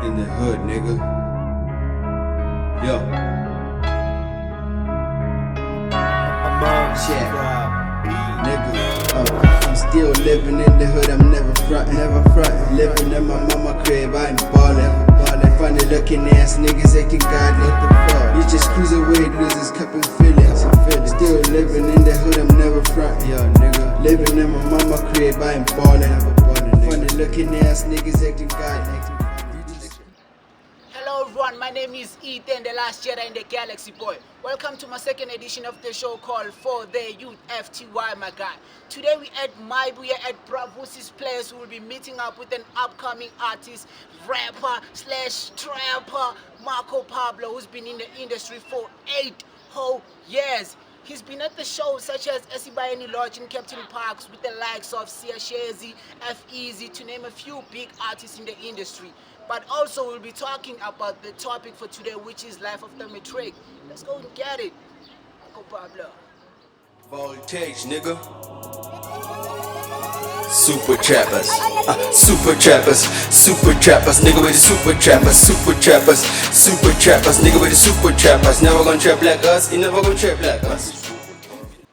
in the hood, nigga. Yo. Shit. Nigga. I'm still living in the hood, I'm never frontin'. Living in my mama crib, I ain't ballin'. Funny looking ass niggas acting godly. You just cruise away, losers cupping feelings. Still living in the hood, I'm never frontin'. Yo, nigga. Living in my mama crib, I ain't ballin'. Funny looking ass niggas acting godly. Hello everyone, my name is Ethan, the last Jedi in the Galaxy Boy. Welcome to my second edition of the show called For the Youth FTY, my guy. Today we at Maibuya at Bravosi's place. We will be meeting up with an upcoming artist, rapper slash trapper, Marco Pablo, who's been in the industry for 8 whole years. He's been at the shows such as Esibayeni Lodge in Captain Parks with the likes of Sia Shezi, F-Easy, to name a few big artists in the industry. But also we'll be talking about the topic for today, which is life of the Matric. Let's go and get it. Marco Pablo. Voltage, nigga. Super trappers, nigga with the super trappers, nigga with the super trappers. Never gonna trap like us, you never gonna trap like us.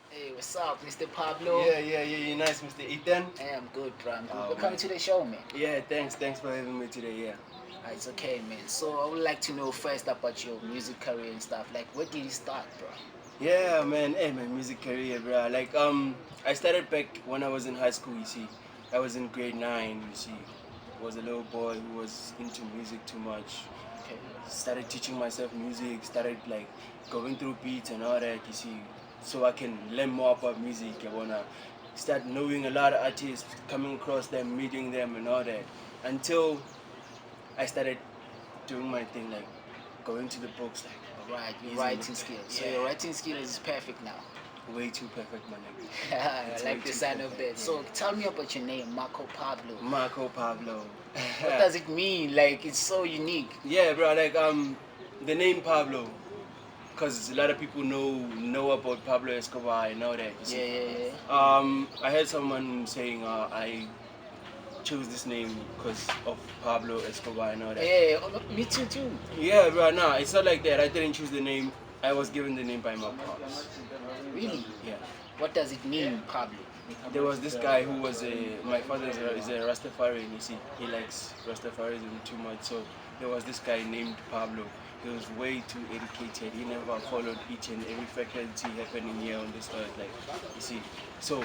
Hey, what's up, Mr. Pablo? Yeah, you're nice, Mr. Ethan. Hey, I'm good, bro. I'm good. Oh, Welcome man. to the show, man. Yeah, thanks for having me today, yeah. It's okay, man. So I would like to know first about your music career and stuff. Like, where did you start, bro? Yeah, man, hey, my music career, bro. Like, I started back when I was in high school, you see. I was in grade 9, you see. Was a little boy who was into music too much. Okay. Started teaching myself music, started like going through beats and all that, you see. So I can learn more about music. I wanna start knowing a lot of artists, coming across them, meeting them and all that. Until I started doing my thing, like going to the books, like Right, your easy. writing skills. So Yeah. your writing skill is perfect now. Way too perfect, my nigga. I It's like way the too sound of perfect, that. So tell me about your name, Marco Pablo. Marco Pablo. What does it mean? Like, it's so unique. Yeah, bro. Like the name Pablo, cause a lot of people know about Pablo Escobar and all that. You see. Yeah. I heard someone saying I chose this name because of Pablo Escobar and all that. Yeah, me too. Yeah, bro. Nah, it's not like that. I didn't choose the name. I was given the name by my pops. Really? Yeah. What does it mean, Pablo? There was this guy who was my father is a Rastafarian, you see. He likes Rastafarism too much. So there was this guy named Pablo. He was way too educated. He never followed each and every faculty happening here on this earth, like, you see. So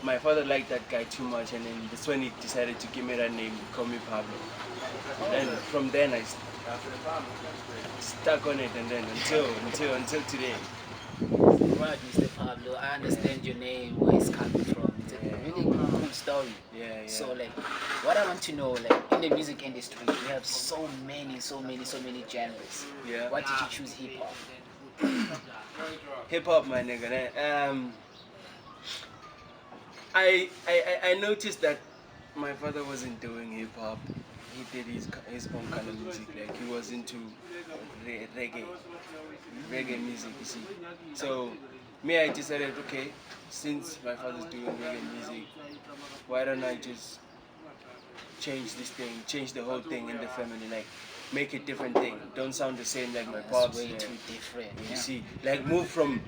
my father liked that guy too much, and then that's when he decided to give me that name, call me Pablo. And from then I stuck on it, and then until today. Right, Mr. Pablo. I understand your name, where it's coming from. It's a really cool story. Yeah. So, like, what I want to know, like, in the music industry, we have so many genres. Yeah. Why did you choose hip hop? Hip hop, my nigga. I noticed that my father wasn't doing hip hop. He did his own kind of music. Like, he was into reggae music, you see. So me, I decided, okay, since my father's doing reggae music, why don't I just change this thing, change the whole thing in the family, like make a different thing. Don't sound the same like my That's pops. way Yeah. too different. You Yeah. see, like move from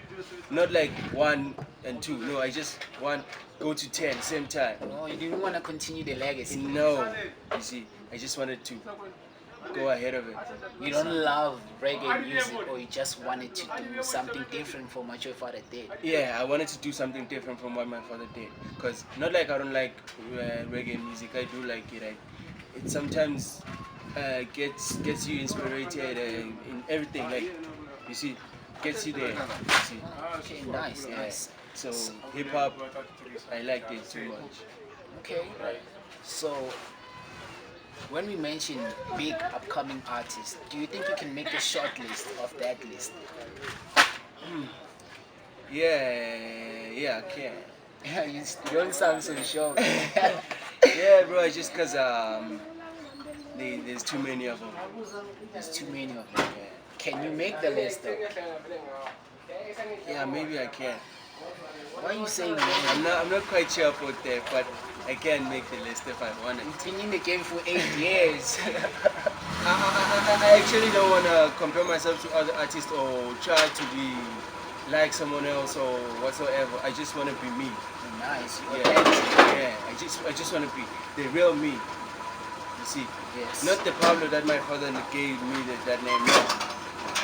not like 1 and 2. No, I just want go to 10 same time. No, you didn't want to continue the legacy. No, you see, I just wanted to go ahead of it. You don't love reggae music, or you just wanted to do something different from what your father did. Yeah, I wanted to do something different from what my father did. Cause not like I don't like reggae music. I do like it. It sometimes gets you inspired in everything. Like, you see, gets you there. You see. Okay, nice, Yeah. nice. So hip hop, I liked it too much. Okay. So, when we mention big upcoming artists, do you think you can make a short list of that list? Yeah, I can. You don't sound so sure. Yeah, bro. It's just cause there's too many of them. There's too many of them. Can you make the list though? Yeah, maybe I can. Why are you saying I'm no? not quite sure about that, but I can make the list if I want it. You've been in the game for 8 years. I actually don't want to compare myself to other artists or try to be like someone else or whatsoever. I just want to be me. Nice. Yeah. I just want to be the real me. You see, Yes. not the Pablo that my father gave me that name. No.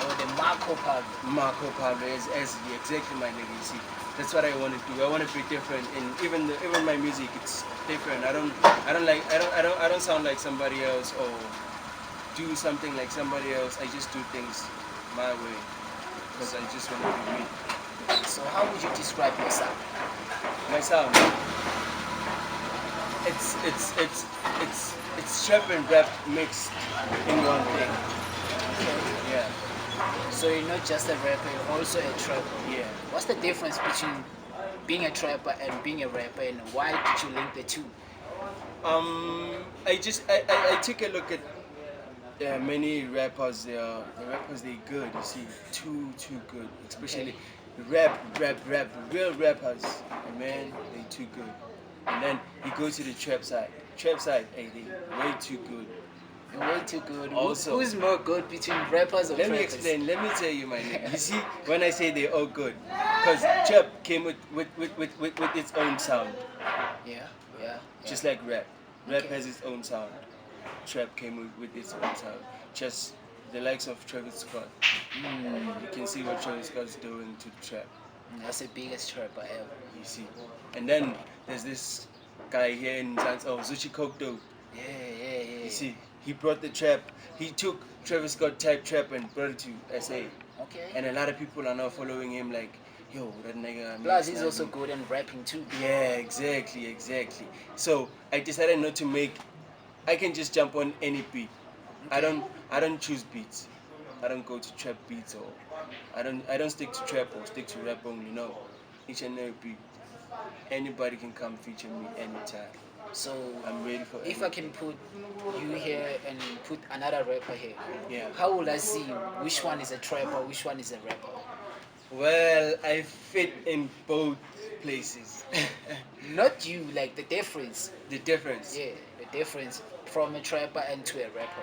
Or the Marco Pablo. Marco Pablo is exactly my name. You see, that's what I want to do. I want to be different, and even my music, it's different. I don't sound like somebody else or do something like somebody else. I just do things my way because I just want to be me. So how would you describe yourself? My sound, it's trap and rap mixed in one thing. Okay. Yeah. So you're not just a rapper, you're also a trapper. Yeah. What's the difference between being a trapper and being a rapper, and why did you link the two? I took a look at many rappers. The rappers they good. You see, too good. Especially rap. Real rappers. Man, they too good. And then you go to the trap side. Trap side, hey, they way too good. You're way too good. Also- Who's more good between rappers or Let me trappers? explain. Let me tell you, my nigga. You see, when I say they all good, because trap came with its own sound, Yeah. just like rap. Rap Okay. has its own sound. Trap came with its own sound. Just the likes of Travis Scott. You can see what Travis Scott's doing to the trap. That's the biggest trapper ever. You see, and then there's this guy here in Zanzibar, Zuchi Kokdo. Yeah. You see, he brought the trap. He took Travis Scott type trap and brought it to SA. Okay. And a lot of people are now following him like, yo, that nigga. Plus, makes he's that also beat. good in rapping too. Yeah, exactly. So I decided not to make. I can just jump on any beat. I don't choose beats. I don't go to trap beats or I don't stick to trap or stick to rap only. No, each and every beat. Anybody can come feature me anytime. So, I'm ready for if I can put you here and put another rapper here, Yeah. how will I see which one is a trapper, which one is a rapper? Well, I fit in both places. Not you, like the difference. The difference. Yeah, the difference from a trapper and to a rapper.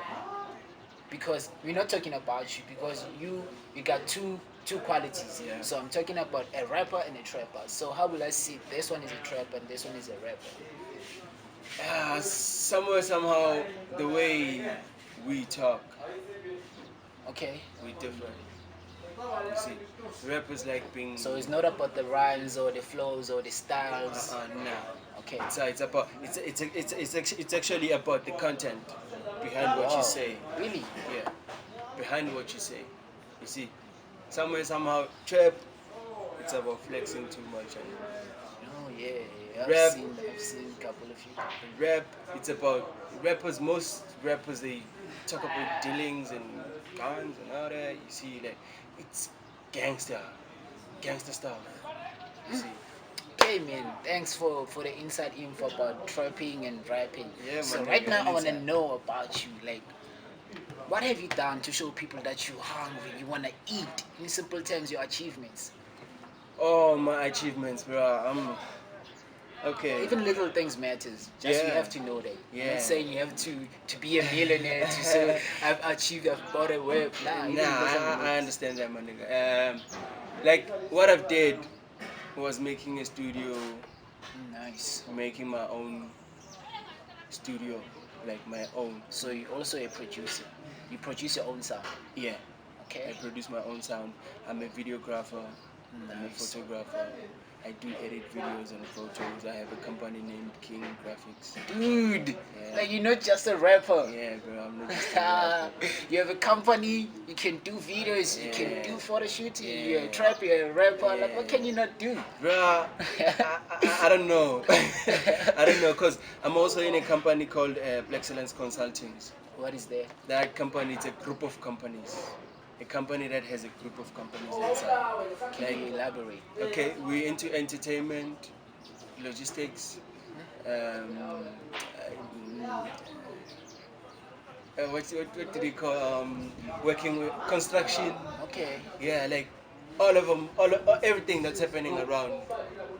Because we're not talking about you, because you got two qualities. Yeah. So I'm talking about a rapper and a trapper. So how will I see this one is a trapper and this one is a rapper? Somewhere somehow the way we talk, Okay. we different. You see, rappers like being. So it's not about the rhymes or the flows or the styles. Nah. Okay. It's about it's actually about the content behind what you say. Really? Yeah, behind what you say. You see, somewhere somehow trap. It's about flexing too much and Oh yeah. Rap. I've seen a couple of you. rap. It's about rappers. Most rappers they talk about dealings and guns and all that. You see, like it's gangster stuff. You see. Okay, man. Thanks for the inside info about trapping and rapping. Yeah, So man, right nigga, now I want to anytime. know about you. Like, what have you done to show people that you're hungry, you want to eat? In simple terms, your achievements. Oh, my achievements, bro. I'm okay. Even little things matters. Just you Yeah. have to know that. I'm Yeah. not saying you have to be a millionaire to say I've achieved, I've bought a whip. Nah, even little I things. understand that, my nigga. Like what I've did was making a studio, Nice. making my own studio, like my own. So you're also a producer. You produce your own sound. Yeah, I Okay. produce my own sound. I'm a videographer. I'm a Nice. photographer. I do edit videos and photos. I have a company named King Graphics. Dude, Yeah. like you're not just a rapper. Yeah, bro. I'm not just a rapper. You have a company, you can do videos, you can Yeah. do photo shooting, Yeah. you're a trapper, you're a rapper. Like, what Yeah. can you not do? Bruh, I don't know. I don't know, because I'm also in a company called Excellence Consulting. What is there? That company is a group of companies. A company that has a group of companies inside. Can you elaborate? Okay, we're into entertainment, logistics, what do they call, working with construction. Okay. Yeah, like all of them, everything that's happening around.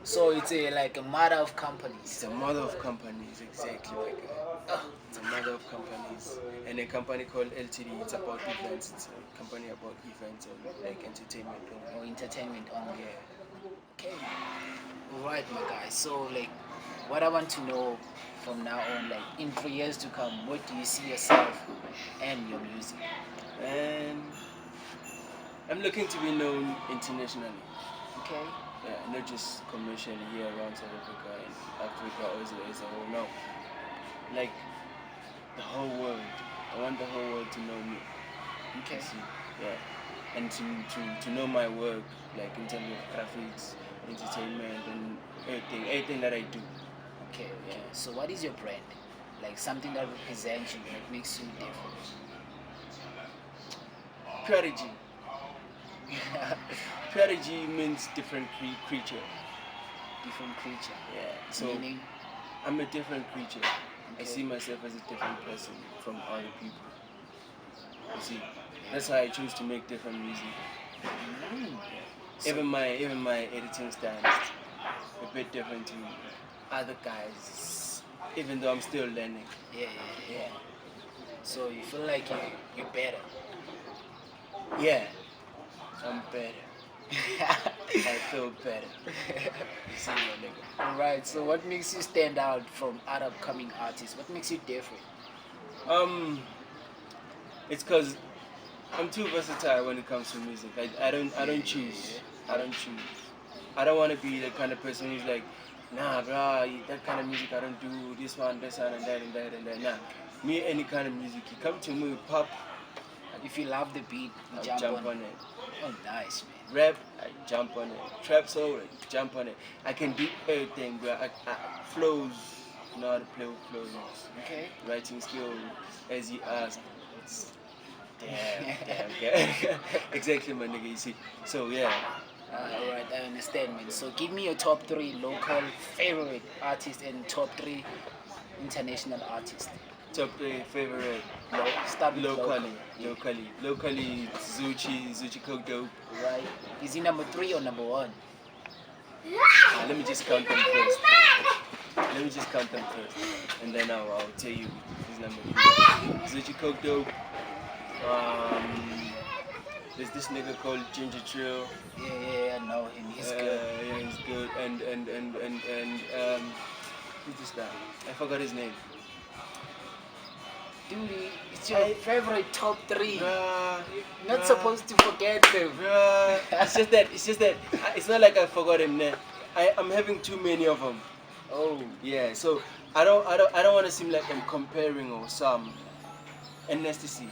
So it's like a matter of It's companies. a mother of companies, exactly like that. It's a mother of companies. And a company called LTD, it's about events. It's a company about events and like entertainment. Or entertainment only. Okay. Alright, my guy. So, like, what I want to know from now on, like, in 3 years to come, what do you see yourself and your music? And I'm looking to be known internationally. Okay. Yeah, not just commercially here around South Africa and Africa as a whole. No, like the whole world. I want the whole world to know me. Okay. You see? Yeah, and to know my work, like in terms of graphics, entertainment, and everything that I do. Okay. Yeah. So, what is your brand? Like something that represents you, that makes you different. Prodigy. Prodigy means different creature. Different creature. Yeah. So Meaning. I'm a different creature. I Okay. see myself as a different person from other people. You see, that's why I choose to make different music. Mm. Even my editing style is a bit different to other guys. Even though I'm still learning. Yeah, yeah, yeah. So you feel like you're better. Yeah, I'm better. I feel better. You see, my nigga. Alright, so what makes you stand out from other upcoming artists? What makes you different? It's cause I'm too versatile when it comes to music. I don't choose. I don't choose. I don't want to be the kind of person who's like, nah, bro, that kind of music I don't do. This one, and that, and that, and that. Nah, me any kind of music. You come to me with pop, If you love the beat, you I jump, on it. Oh, nice, man. Rap, I jump on it. Trap soul, I jump on it. I can do everything, bro. Flows, you know how to play with flows. Okay. Writing skill, as you asked. It's damn, yeah. Exactly, my nigga. You see. So yeah. Alright, I understand, man. So give me your top 3 local favorite artists and top 3 international artists. Top 3 favorite. Start with Locally, local. locally, it's Zuchi Coke Dope. Right. Is he number 3 or number 1? Let me just count them first. And then I'll tell you his number 3. Zuchi Coke Dope. There's this nigga called Ginger Trill. Yeah, I know him. He's good. Yeah, he's good. And who's this guy? I forgot his name. Dude, it's your favorite top 3. Bruh, Not bruh. supposed to forget them. Bruh, it's just that it's not like I forgot him. Nah. I'm having too many of them. Oh, Yeah, so I don't want to seem like I'm comparing or some. And Nasty C.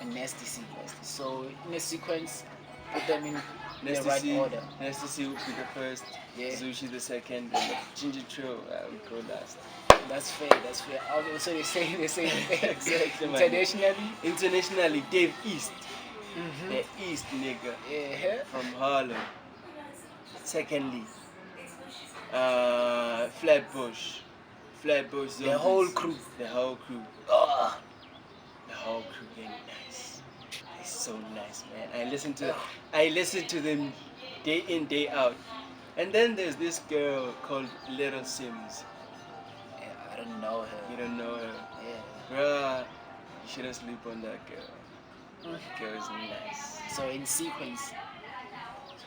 and Nasty C. So in a sequence, put them in the Nasty right C. order. Nasty C will be the first. Yeah. Zushi the second. And Ginger Trill will go last. That's fair. Also, they say the same thing. Exactly, man. Internationally, Dave East. The East nigga Yeah. from Harlem. Secondly, Flatbush. Flatbush. The whole crew. The whole crew. Ah. The whole crew getting nice. It's so nice, man. I listen to them day in, day out. And then there's this girl called Little Sims. Yeah, I don't know her. You don't know her. Yeah. Bruh, you shouldn't sleep on that girl. That girl is nice. So in sequence,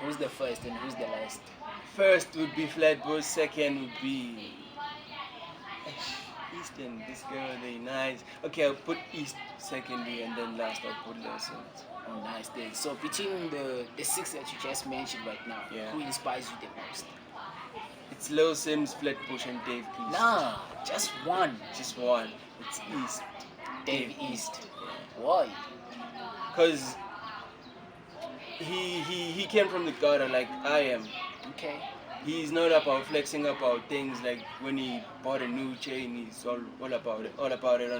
who's the first and who's the last? First would be Flatbush, second would be Eastern. This girl, they nice. Okay, I'll put East secondly and then last I'll put Little Sims. Oh, nice then. So between the 6 that you just mentioned right now, Yeah. who inspires you the most? It's Lil Sims, Flatbush, and Dave East. Nah, just one. Just one. It's East. Dave East. Yeah. Why? Cause he came from the gutter like I am. Okay. He's not about flexing about things like when he bought a new chain. He's all about it on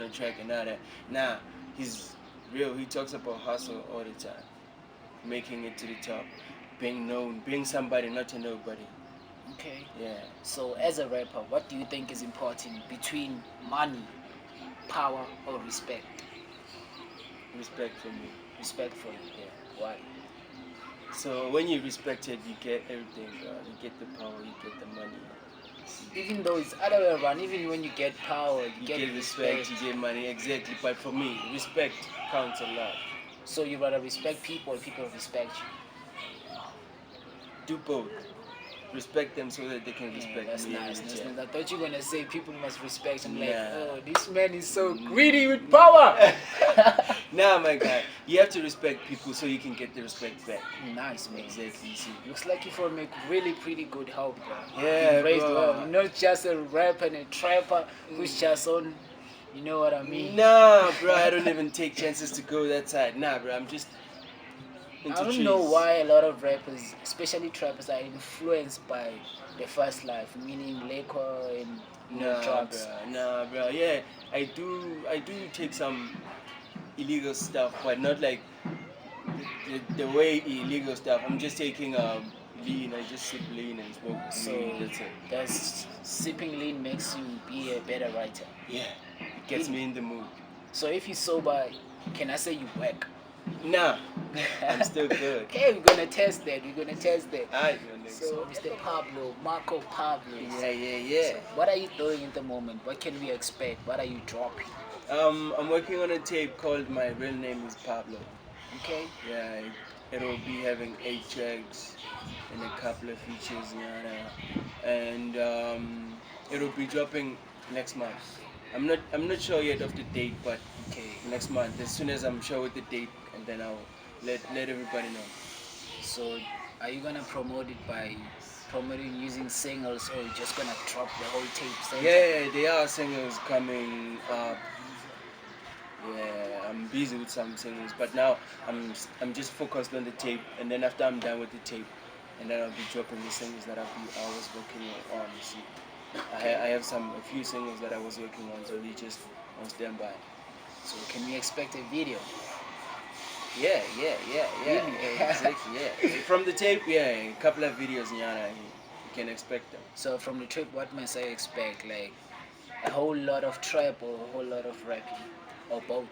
the track and all that. Nah, he's real. He talks about hustle all the time, making it to the top, being known, being somebody, not a nobody. Okay. Yeah. So as a rapper, what do you think is important between money, power, or respect? Respect for me. Respect for you. Yeah. Why? So when you're respected, you get everything. You get the power, you get the money. Even though it's other way around, even when you get power, you You get get respect, you get money, exactly. But for me, respect counts a lot. So you rather respect people, people respect you. Do both. Respect them so that they can Yeah, respect that's me. nice. That's nice. I thought you were gonna say people must respect. I'm like, Nah. oh, this man is so greedy with power. Nah, my guy. You have to respect people so you can get the respect back. Nice, man. Exactly. You see. Looks like you from a really pretty good home, bro. Yeah, You've raised bro. well. You're not just a rapper and a trapper who's just on. You know what I mean? Nah, bro. I don't even take chances to go that side. Nah, bro. I'm just into I don't trees. know why a lot of rappers, especially trappers, are influenced by the fast life, meaning liquor and Nah, drugs. bro. Nah, bro. Yeah, I do. I do take some illegal stuff, but not like the way illegal stuff. I'm just taking lean. I just sip lean and smoke So weed. That's it. that's sipping lean makes you be a better writer. Yeah, it gets me in the mood. So if you're sober, can I say you work? Nah, I'm still good. Okay, we're gonna test that. We're gonna test that. Alright, your nigga. So Mr. Pablo, Marco Pablo. Yeah. So what are you doing at the moment? What can we expect? What are you dropping? I'm working on a tape called My Real Name is Pablo. Okay. Yeah, it'll be having 8 tracks and a couple of features, and it'll be dropping next month. I'm not sure yet of the date, but Okay. next month. As soon as I'm sure with the date, and then I'll let everybody know. So are you gonna promote it by promoting using singles, or you just gonna drop the whole tape? Same Yeah, there are singles coming up. Yeah, I'm busy with some singles, but now I'm just focused on the tape, and then after I'm done with the tape, and then I'll be dropping the singles that I was working on. You see, I have a few singles that I was working on, so they just on standby. So can we expect a video? Yeah, Really? exactly, yeah. From the tape, yeah, a couple of videos, you can expect them. So from the trip, what must I expect? Like a whole lot of trap or a whole lot of rapping, or both?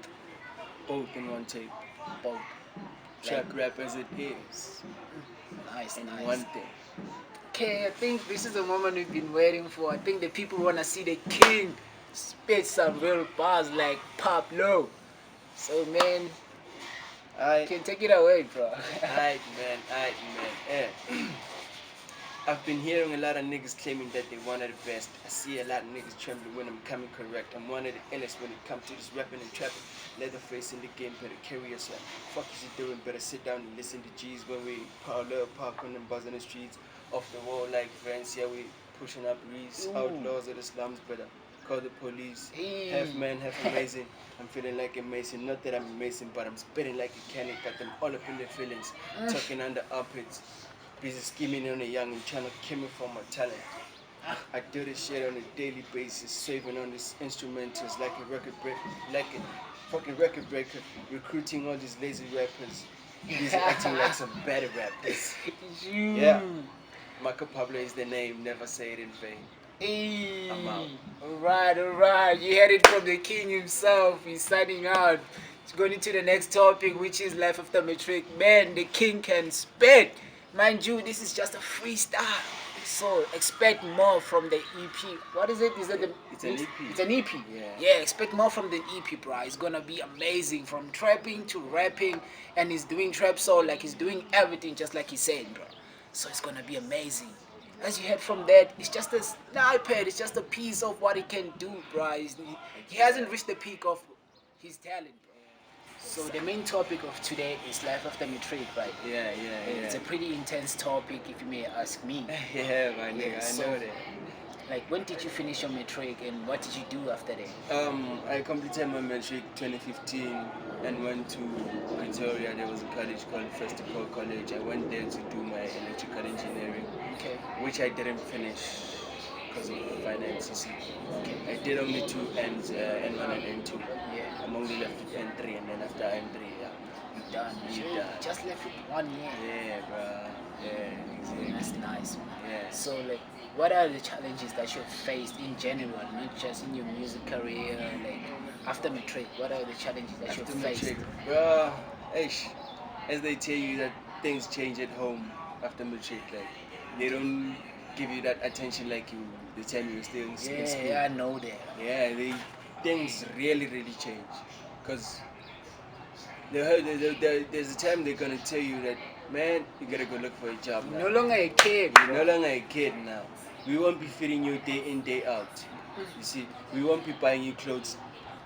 Both in one tape. Both. Track rap as it is, Nice, in nice. one thing. Okay, I think this is the moment we've been waiting for. I think the people wanna see the king spit some real bars like Pablo. So man, you can take it away, bro. Alright, man. Yeah. I've been hearing a lot of niggas claiming that they one of the best. I see a lot of niggas trembling when I'm coming correct. I'm one of the illest when it comes to this rapping and trapping. Leatherface in the game, better carry yourself. Fuck is you doing? Better sit down and listen to G's when we park on and buzz on the streets. Off the wall like friends, yeah, we pushing up reeds. Outlaws of the slums, better call the police. Hey. Half man, half amazing. I'm feeling like a mason, not that I'm a mason, but I'm spitting like a cannon. Got them all up in their feelings, tucking under armpits. Busy scheming on a young and trying to kill me for my talent. I do this shit on a daily basis, saving on these instrumentals like a fucking record breaker, recruiting all these lazy rappers. Busy acting like some better rappers. Yeah. Marco Pablo is the name, never say it in vain. Hey. I'm out. Alright. You heard it from the king himself. He's signing out. He's going into the next topic, which is life after Matric. Man, the king can spit. Mind you, this is just a freestyle. So expect more from the EP. What is it? Is that the? It's an EP. It's an EP. Yeah. Expect more from the EP, bro. It's gonna be amazing. From trapping to rapping, and he's doing trap soul like he's doing everything just like he's saying, bro. So it's gonna be amazing. As you heard from that, it's just a snippet. It's just a piece of what he can do, bro. He hasn't reached the peak of his talent, bro. So the main topic of today is life after Matric, right? Yeah. It's a pretty intense topic, if you may ask me. Yeah, my nigga, I so- know that. Like, when did you finish your Matric and what did you do after that? I completed my matric 2015 and went to Pretoria. There was a college called Festival College. I went there to do my electrical engineering, Okay. which I didn't finish because of finances. I did only 2 ends, N1 and N2. Yeah. I'm only left with N3, and then after N3, yeah. You're done. You You done. just left with 1 year. Yeah, bro. Yeah, exactly. That's nice, man. Yeah. So, like, what are the challenges that you've faced in general, not just in your music career? Like, after Matric, what are the challenges that After you've faced? matric, bro, as they tell you that things change at home after matric, like they don't give you that attention like they tell you still in school. Yeah, I know that. Yeah, things really change. Because there's a time they're gonna tell you that, man, you gotta go look for a job now. No longer a kid, You're no bro. longer a kid now. We won't be feeding you day in, day out. You see, we won't be buying you clothes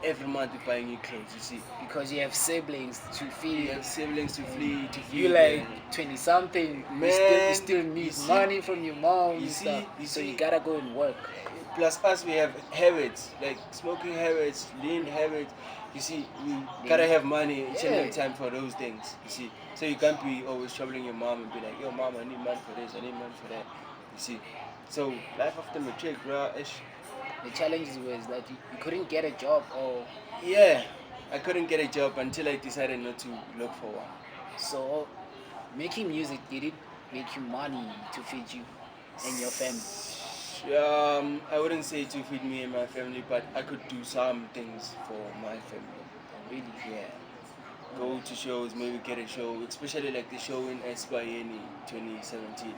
every month. We're buying you clothes. You see, Because you have siblings to you feed. have siblings to feed. You like 20 something, you Man, still need you see- money from your mom you and see- stuff. you So you see- gotta go and work. Plus us, we have habits like smoking habits, lean habits. You see, we gotta have money each and every Yeah. time for those things. You see, so you can't be always troubling your mom and be like, yo, mom, I need money for this, I need money for that. You see, so life after matric, bro, The challenges was that you couldn't get a job, or yeah, I couldn't get a job until I decided not to look for one. so making music, did it make you money to feed you and your family? I wouldn't say to feed me and my family, but I could do some things for my family. Really? Yeah. Go to shows, maybe get a show, especially like the show in Esquayeni 2017.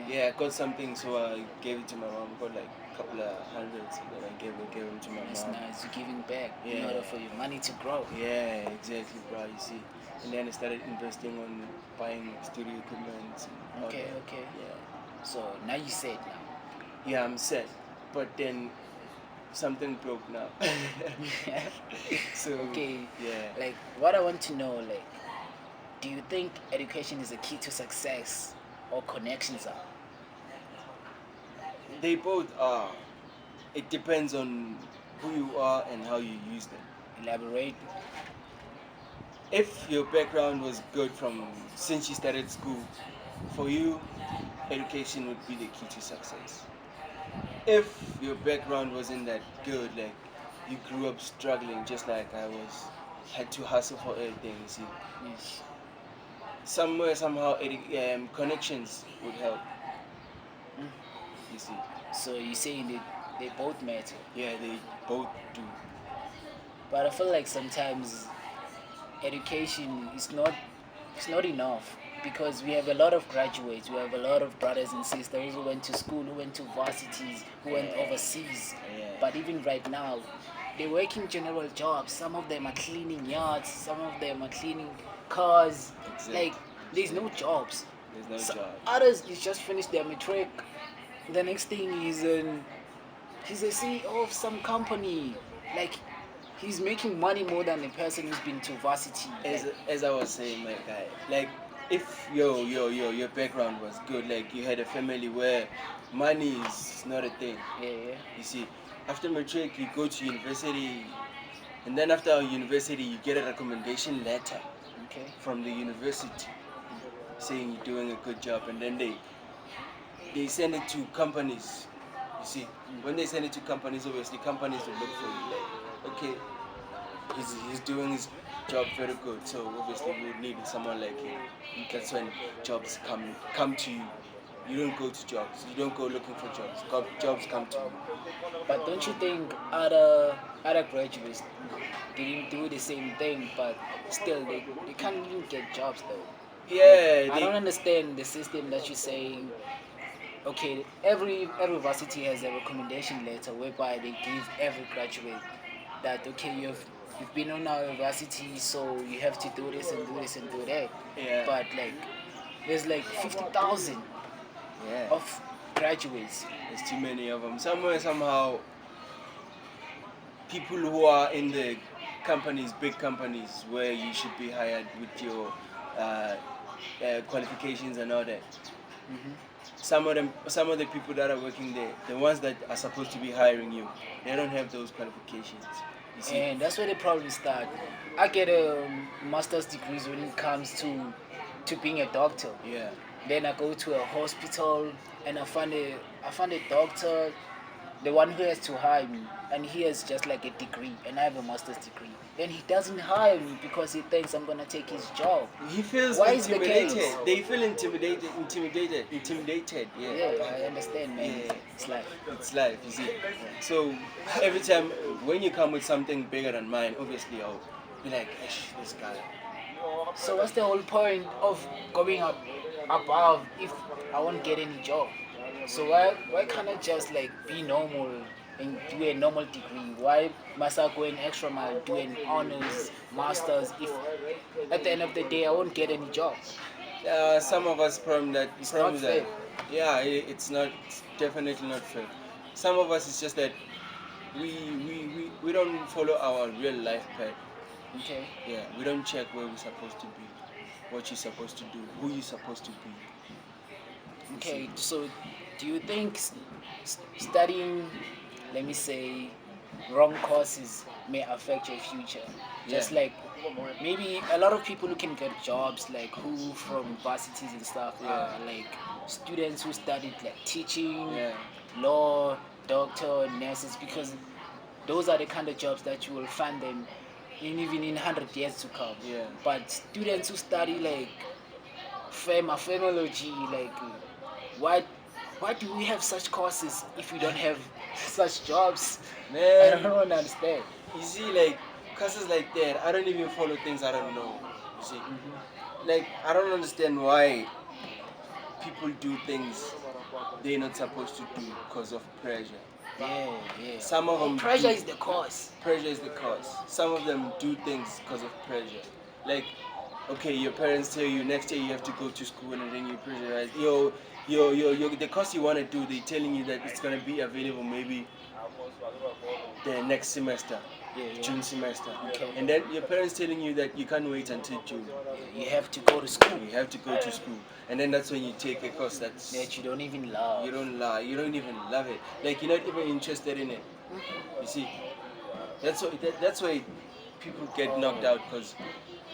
Yeah, I got something, so I gave it to my mom. Got like a couple of hundreds, and then I gave it to my That's mom. nice. You're giving back in Yeah. order for your money to grow. Yeah, exactly, bro. You see, and then I started investing on buying studio equipment. And all Okay, that. okay. Yeah. So now you said now. Yeah, I'm set, but then something broke now. So Okay. yeah. Like what I want to know, like, do you think education is a key to success or connections are? They both are. It depends on who you are and how you use them. Elaborate. If your background was good from since you started school, for you, education would be the key to success. If your background wasn't that good, like you grew up struggling just like I was, had to hustle for everything, you see. Yes. Somewhere, somehow, connections would help, you see. So you're saying they both matter. Yeah, they both do. But I feel like sometimes education is not enough, because we have a lot of graduates, we have a lot of brothers and sisters who went to school, who went to varsities, who went Yeah. overseas. Yeah. But even right now, they work in general jobs. Some of them are cleaning yards, some of them are cleaning cars. Exactly. Like there's no jobs. There's no So job. others is just finished their matric. The next thing is he's a CEO of some company. Like he's making money more than the person who's been to varsity. As I was saying, my guy, like if your background was good, like you had a family where money is not a thing. Yeah. You see, after matric you go to university, and then after university you get a recommendation letter Okay. from the university saying you're doing a good job, and then they send it to companies. You see, when they send it to companies, obviously companies will look for you. Like, okay, he's doing his job very good, so obviously we need someone like him. That's when jobs come to you. You don't go to jobs. You don't go looking for jobs. Jobs come to you. But don't you think other graduates didn't do the same thing, but still they can't even get jobs though? Yeah, I don't understand the system that you're saying. Okay, every varsity has a recommendation letter whereby they give every graduate that okay you've been on our varsity, so you have to do this and do this and do that. Yeah. But like there's like 50,000 Yeah. of graduates. There's too many of them. Somewhere, somehow, people who are in the companies, big companies, where you should be hired with your qualifications and all that. Some of the people that are working there, the ones that are supposed to be hiring you, they don't have those qualifications. You see? And that's where the problems start. I get a master's degrees when it comes to being a doctor. Yeah. Then I go to a hospital and I find a doctor, the one who has to hire me, and he has just like a degree, and I have a master's degree. Then he doesn't hire me because he thinks I'm gonna take his job. He feels Why is the intimidated. case? They feel intimidated. Yeah. Yeah, I understand, man. Yeah. It's like It's life, you see. So every time when you come with something bigger than mine, obviously I'll be like, this guy. so. What's the whole point of going up above if I won't get any job? So why can't I just like be normal and do a normal degree? Why must I go an extra mile, do an honors, masters, if at the end of the day I won't get any job? Some of us It's not problem that fair. yeah, it's definitely not fair. Some of us it's just that we don't follow our real life path. Okay. Yeah, we don't check where we're supposed to be, what you're supposed to do, who you're supposed to be. You Okay. see? So do you think studying, let me say, wrong courses may affect your future? Just Yeah. like maybe a lot of people who can get jobs, like who from varsities and stuff, Yeah. are like students who studied like teaching, Yeah. law, doctor, nurses, because those are the kind of jobs that you will find them in even in 100 years to come. Yeah. But students who study like phenology, like why why do we have such courses if we don't have such jobs? I Man, don't understand. you see, like, classes like that, I don't even follow things I don't know. You see? Like, I don't understand why people do things they're not supposed to do because of pressure. Yeah, yeah. Some of them Pressure do. is the cause. Pressure is the cause. Some of them do things because of pressure. Like, okay, your parents tell you next year you have to go to school and then you pressurize. The course you want to do, they're telling you that it's going to be available maybe the next semester, Yeah, yeah. June semester. Okay. And then your parents telling you that you can't wait until June. You have to go to school You have to go to school. And then that's when you take a course that's that you don't even love. you don't even love it. Like you're not even interested in it. You see, that's why people get knocked out because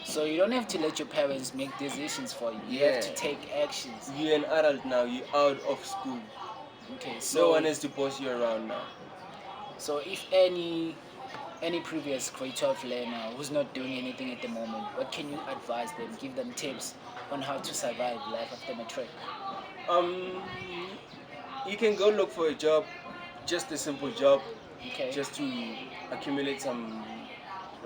So you don't have to let your parents make decisions for you. You have to Yeah. take actions. you're an adult now. You're out of school. Okay, No so one has to boss you around now. so if any previous grade 12 learner who's not doing anything at the moment, what can you advise them? Give them tips on how to survive life after matric. Um, you can go look for a job, just a simple job, Okay. just to accumulate some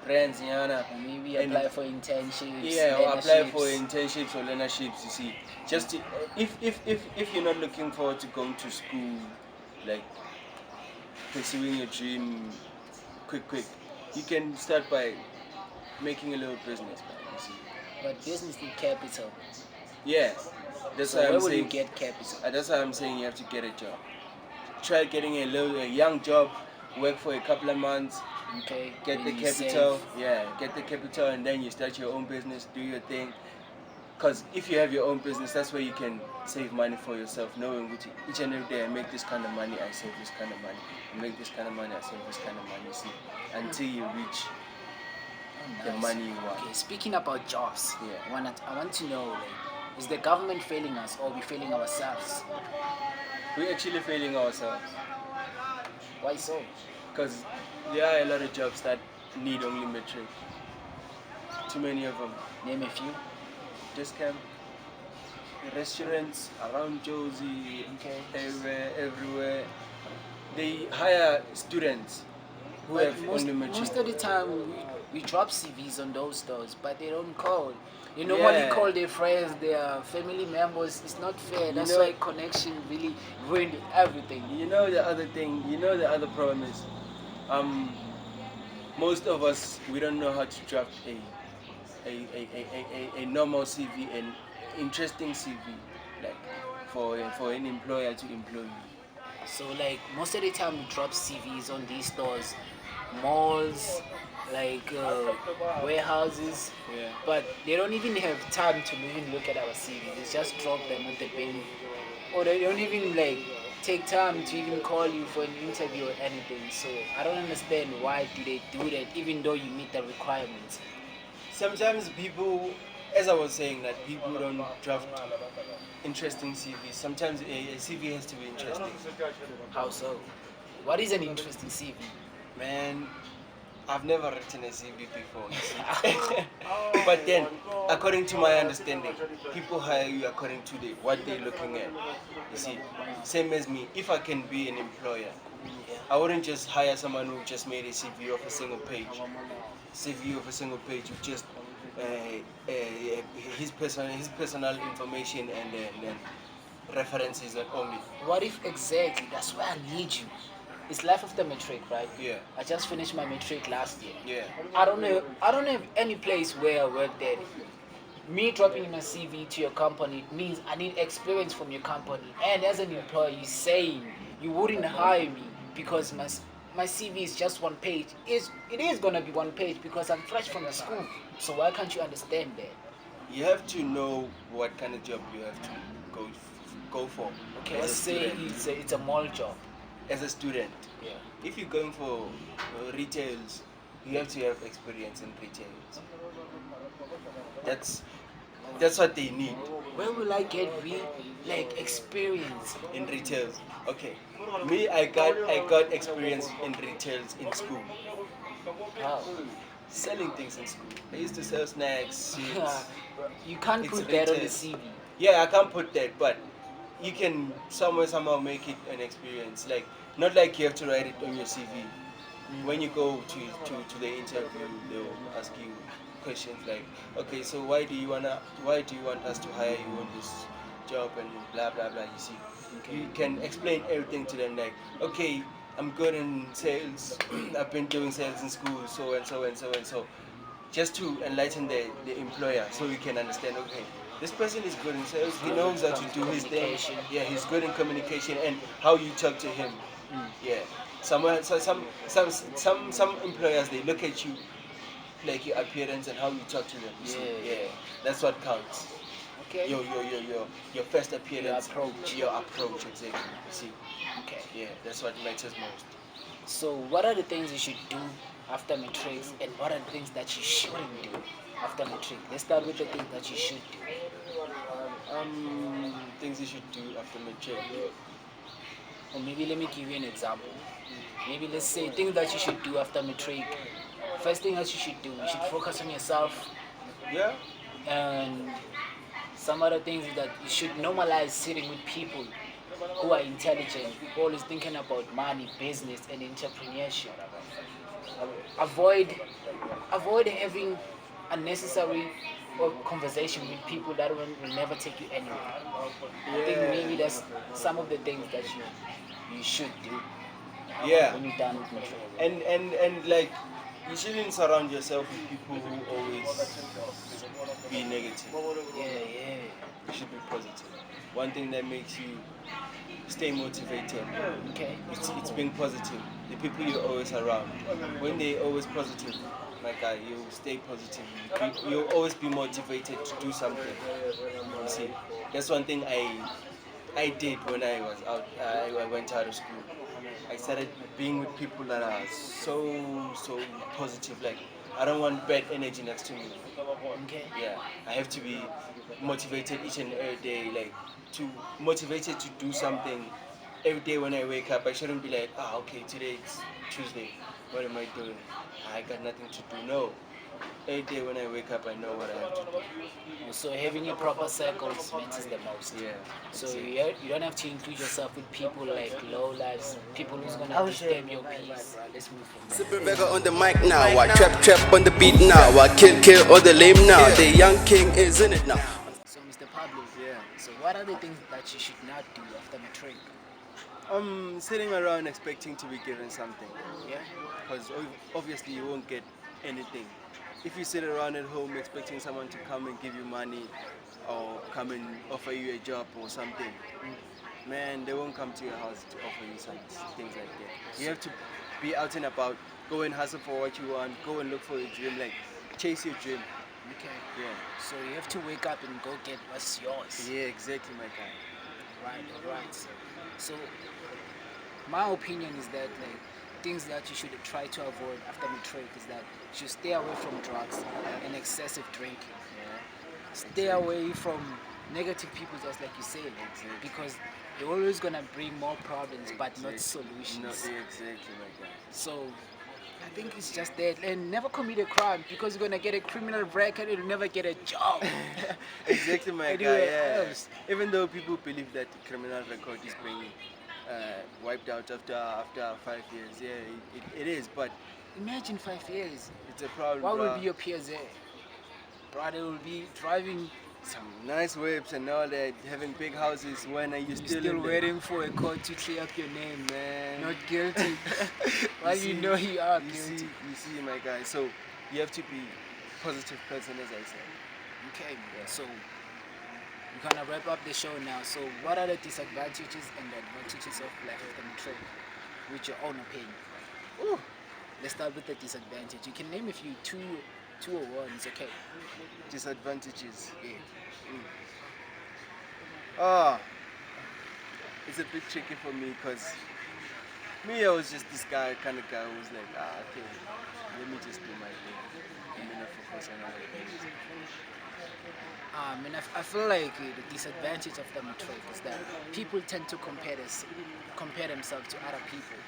rands, yana. Or maybe And apply for internships. yeah, or apply for learnerships. internships or learnerships. You see, just to, if you're not looking forward to going to school, like pursuing your dream, quick, you can start by making a little business, man. You see, But business need capital. yeah, that's So why where I'm will you saying. get capital? That's why I'm saying you have to get a job. Try getting a young job, work for a couple of months, Okay. get then the you capital, save. yeah, get the capital, and then you start your own business, do your thing. Because if you have your own business, that's where you can save money for yourself, knowing which each and every day I make this kind of money, I save this kind of money. I make this kind of money, I save this kind of money. You see, until you reach Oh, the nice. money you want. Okay, speaking about jobs, Yeah. I want to know, like, is the government failing us or we failing ourselves? We're actually failing ourselves Why so? because there are a lot of jobs that need only metric. Too many of them. Name a few. Just camp. The restaurants around Josie, Okay. everywhere, they hire students who But have only metric. most of the time we drop CVs on those stores, but they don't call. They normally Yeah. call their friends, their family members. It's not fair. You That's know- why connection really ruined everything. You know the other thing. You know the other problem is, most of us we don't know how to draft a normal CV, an interesting CV, like for an employer to employ you. So like most of the time we drop CVs on these stores, malls, like warehouses, Yeah. but they don't even have time to even look at our CVs. They just drop them at the bin, or they don't even like take time to even call you for an interview or anything. So I don't understand why do they do that, even though you meet the requirements. Sometimes people, as I was saying, that people don't draft interesting CVs. Sometimes a CV has to be interesting. How so? What is an interesting CV? Man, I've never written a CV before. You see. But then, according to my understanding, people hire you according to what they're looking at. You see, same as me. If I can be an employer, I wouldn't just hire someone who just made a CV of a single page. CV of a single page with just his personal information and then references and only. What if exactly? That's why I need you. It's life after matric, right? Yeah. I just finished my matric last year. Yeah. I don't know. I don't have any place where I work that. Me dropping my CV to your company means I need experience from your company. And as an employee, saying you wouldn't hire me because my CV is just one page. It is gonna be one page because I'm fresh from the school. So why can't you understand that? You have to know what kind of job you have to go for. Okay, as let's a say student. it's a mall job. As a student, Yeah. if you're going for retails, you have to have experience in retails. That's that's what they need Where will I get like experience? in retails. Okay, me, I got experience in retails in school, How? selling things in school. I used to sell snacks, sweets. You can't It's put that on the retail. CV. Yeah, I can't put that, but you can somehow make it an experience. Like, not like you have to write it on your CV. When you go to the interview, they'll ask you questions like, okay, so why do you want us to hire you on this job and blah blah blah. You see, you can explain everything to them like, okay, I'm good in sales. I've been doing sales in school, so and so and so and so, just to enlighten the employer so you can understand, okay, this person is good in sales, he knows how to do his thing. Communication. Yeah, he's good in communication and how you talk to him. Yeah. Some employers, they look at you like your appearance and how you talk to them. You see? Yeah. Yeah. That's what counts. Okay. Your first appearance. approach. Your approach, exactly. You see? Okay. Yeah, that's what matters most. So what are the things you should do after matrix, and what are the things that you shouldn't do after matrix? Let's start with the things that you should do. Things you should do after matric. Or maybe let me give you an example. Maybe let's say things that you should do after matric. First thing that you should do, you should focus on yourself, Yeah. and some other things is that you should normalize sitting with people who are intelligent, always thinking about money, business, and entrepreneurship. Avoid avoid having unnecessary conversation with people that will never take you anywhere. I think maybe that's some of the things that you should do Yeah. when you're done with matric. And like, you shouldn't surround yourself with people who always be negative. Yeah. You should be positive. One thing that makes you stay motivated, Okay. it's being positive. The people you're always around, when they're always positive, my guy, you stay positive. You'll always be motivated to do something. You see, that's one thing I did when I was out. I went out of school. I started being with people that are so positive. Like, I don't want bad energy next to me. Okay. Yeah, I have to be motivated each and every day. Like, to motivated to do something every day when I wake up. I shouldn't be like, okay, today it's Tuesday. What am I doing? I got nothing to do. No. Every day when I wake up, I know what I have to do. So having a proper circles matters the most. Yeah. So that's it. you don't have to include yourself with people like low lives, people who's gonna disturb your peace. Let's move from there. Sipping Vega on the mic now. I trap on the beat now. I kill all the lame now. The young king is in it now. So Mr. Pablo, Yeah. so what are the things that you should not do after matric? Sitting around expecting to be given something, Yeah. because obviously you won't get anything. If you sit around at home expecting someone to come and give you money or come and offer you a job or something, man, they won't come to your house to offer you some things like that. You have to be out and about, go and hustle for what you want, go and look for your dream, like chase your dream. Okay. Yeah. So you have to wake up and go get what's yours. Yeah, exactly, my guy. Right. So my opinion is that like things that you should try to avoid after matric is that you should stay away from drugs and excessive drinking. Stay away from negative people, just like you said, because they're always gonna bring more problems but not solutions. No, exactly, my guy. So I think it's just that, and never commit a crime because you're gonna get a criminal record and you'll never get a job. Exactly, my guy. Anywhere Yeah. else. Even though people believe that the criminal record is being wiped out after 5 years, yeah, it is. But Imagine 5 years. it's a problem. What will bruh. be your PSA? Brother will be driving some nice whips and all that, having big houses. When are you You're still still in waiting for a court to clear up your name, man? not guilty. Well, you see- know you are you guilty. see, my guy. So you have to be positive person, as I said. Okay, so we're gonna wrap up the show now. So, what are the disadvantages and the advantages of life of the Matric, with your own opinion? Ooh. Let's start with the disadvantage. You can name a few, two or one. It's okay. Disadvantages. Yeah. It's a bit tricky for me because me, I was just this kind of guy who was like, okay, let me just do my thing. I'm gonna focus on other things. And I feel like the disadvantage of the Matric is that people tend to compare themselves to other people.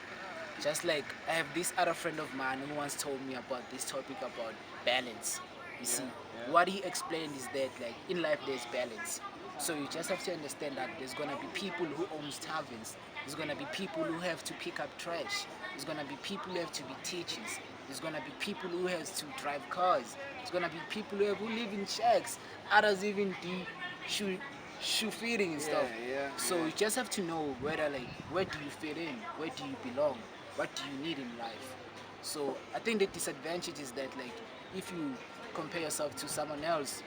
Just like I have this other friend of mine who once told me about this topic about balance. You see, what he explained is that like in life there's balance. So you just have to understand that there's gonna be people who own taverns. There's gonna be people who have to pick up trash. There's gonna be people who have to be teachers. There's gonna be people who have to drive cars. There's gonna be people who live in shacks. Others even do shoe feeding and stuff. So you just have to know whether like where do you fit in, where do you belong, what do you need in life. So I think the disadvantage is that like if you compare yourself to someone else,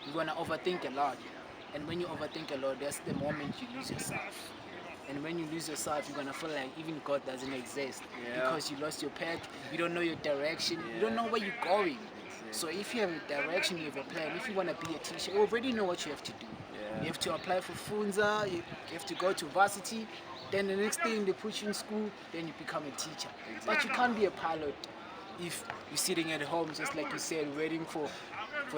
you're gonna overthink a lot. And when you overthink a lot, that's the moment you lose yourself. And when you lose yourself, you're gonna feel like even God doesn't exist because you lost your path. You don't know your direction. You don't know where you're going. So if you have a direction, you have a plan. If you wanna be a teacher, you already know what you have to do. You have to apply for Funza. You have to go to varsity. Then the next thing they put you in school, then you become a teacher. But you can't be a pilot if you're sitting at home, just like you said, waiting for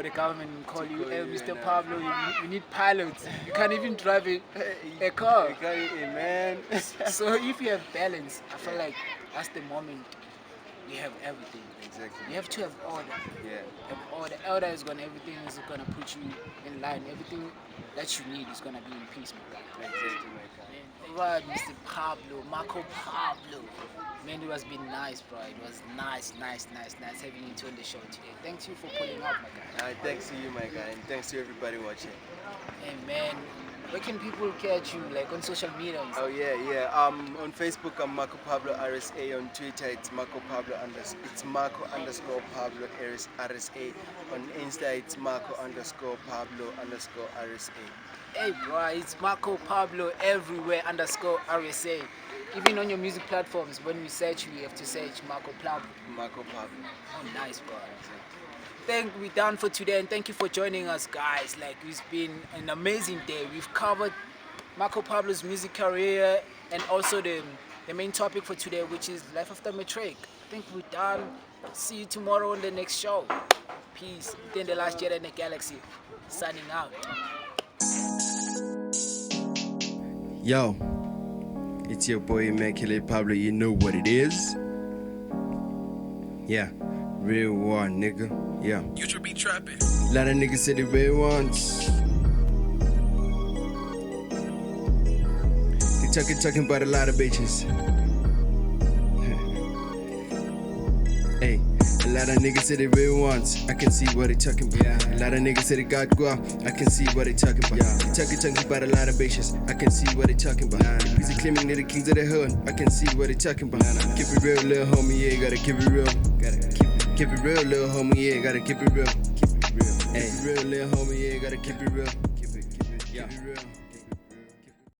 the government to call you, hey, Mr. Pablo, you need pilots. You can't even drive a car. Man. So if you have balance, I feel like that's the moment you have everything. Exactly. You have to have order. Have order. Order is everything is gonna put you in line. Everything that you need is gonna be in peace, my guy. Exactly, my guy. Right, Mr. Pablo, Marco Pablo. Man, it was been nice, bro. It was nice having you on the show today. Thanks you for pulling up, my guy. Thanks to you, my guy, and thanks to everybody watching. Hey, man, where can people catch you, like on social media? And stuff? Oh yeah. On Facebook I'm Marco Pablo RSA. On Twitter it's Marco Pablo Pablo RSA. On Insta it's Marco Pablo RSA. Hey, bro, it's Marco Pablo everywhere _RSA. Even on your music platforms, when you search, you have to search Marco Pablo. Marco Pablo. Oh, nice, bro. We're done for today, and thank you for joining us, guys. Like, it's been an amazing day. We've covered Marco Pablo's music career and also the main topic for today, which is life after Matric. I think we're done. See you tomorrow on the next show. Peace. Then the last Jedi in the galaxy. Signing out. Yo, it's your boy Immaculate Pablo, you know what it is. Yeah, real one, nigga. Yeah. You should be trapping. Lot of niggas say they real ones. They talking about a lot of bitches. Hey, a lot of niggas say they real ones. I can see what they talking about. A lot of niggas say they got guap. I can see what they talking about. They talking about a lot of bitches. I can see what they talking about. The busy claiming they're the kings of the hood. I can see what they talking about. Keep it real, little homie. Yeah, gotta keep it real. Keep it real, little homie. Yeah, gotta keep it real. Keep it real, little homie. Yeah, gotta keep it real. Keep it real.